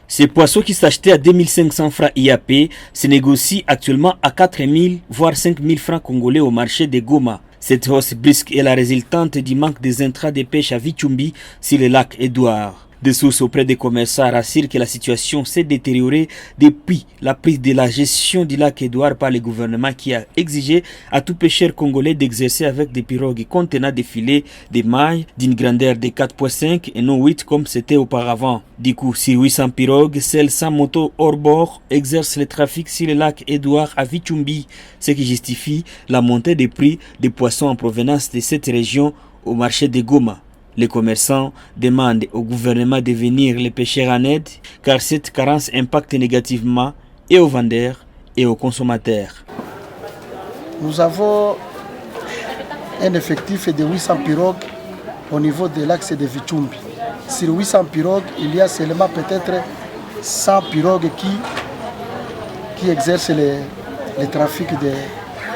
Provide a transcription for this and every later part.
Ces poissons qui s'achetaient à 2500 francs IAP se négocient actuellement à 4000 voire 5000 francs congolais au marché de Goma. Cette hausse brusque est la résultante du manque des intrants de pêche à Vichumbi sur le lac Édouard. Des sources auprès des commerçants rassurent que la situation s'est détériorée depuis la prise de la gestion du lac Édouard par le gouvernement qui a exigé à tout pêcheur congolais d'exercer avec des pirogues contenant des filets de mailles d'une grandeur de 4,5 et non 8 comme c'était auparavant. Du coup, sur 800 pirogues, celles sans moto hors bord exercent le trafic sur le lac Édouard à Vichumbi, ce qui justifie la montée des prix des poissons en provenance de cette région au marché de Goma. Les commerçants demandent au gouvernement de venir les pêcheurs en aide car cette carence impacte négativement et aux vendeurs et aux consommateurs. Nous avons un effectif de 800 pirogues au niveau de l'axe de Vichumbi. Sur 800 pirogues, il y a seulement peut-être 100 pirogues qui exercent le trafic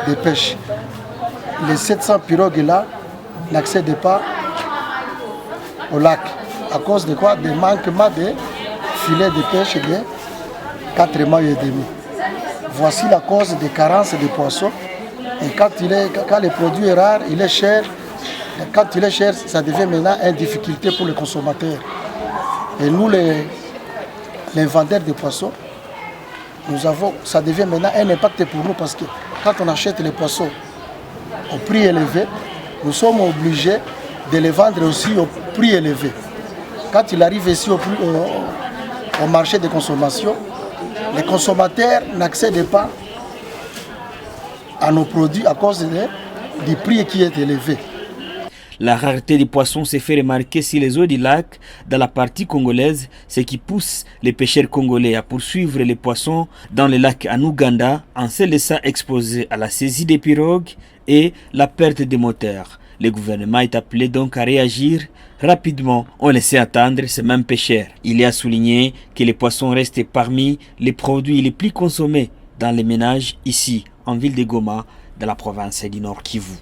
de pêche. Les 700 pirogues-là n'accèdent pas au lac. À cause de quoi? Des manquements de filets de pêche de 4 mois et demi. Voici la cause des carences de poissons. Et quand le produit est rare, il est cher. Et quand il est cher, ça devient maintenant une difficulté pour les consommateurs. Et nous, les vendeurs de poissons, ça devient maintenant un impact pour nous parce que quand on achète les poissons au prix élevé, nous sommes obligés de les vendre aussi au prix élevé. Quand il arrive ici au marché de consommation, les consommateurs n'accèdent pas à nos produits à cause du prix qui est élevé. La rareté des poissons s'est fait remarquer sur les eaux du lac dans la partie congolaise, ce qui pousse les pêcheurs congolais à poursuivre les poissons dans le lac en Ouganda en se laissant exposer à la saisie des pirogues et la perte des moteurs. Le gouvernement est appelé donc à réagir rapidement. On laissait attendre ces mêmes pêcheurs. Il est à souligner que les poissons restent parmi les produits les plus consommés dans les ménages ici en ville de Goma, dans la province du Nord Kivu.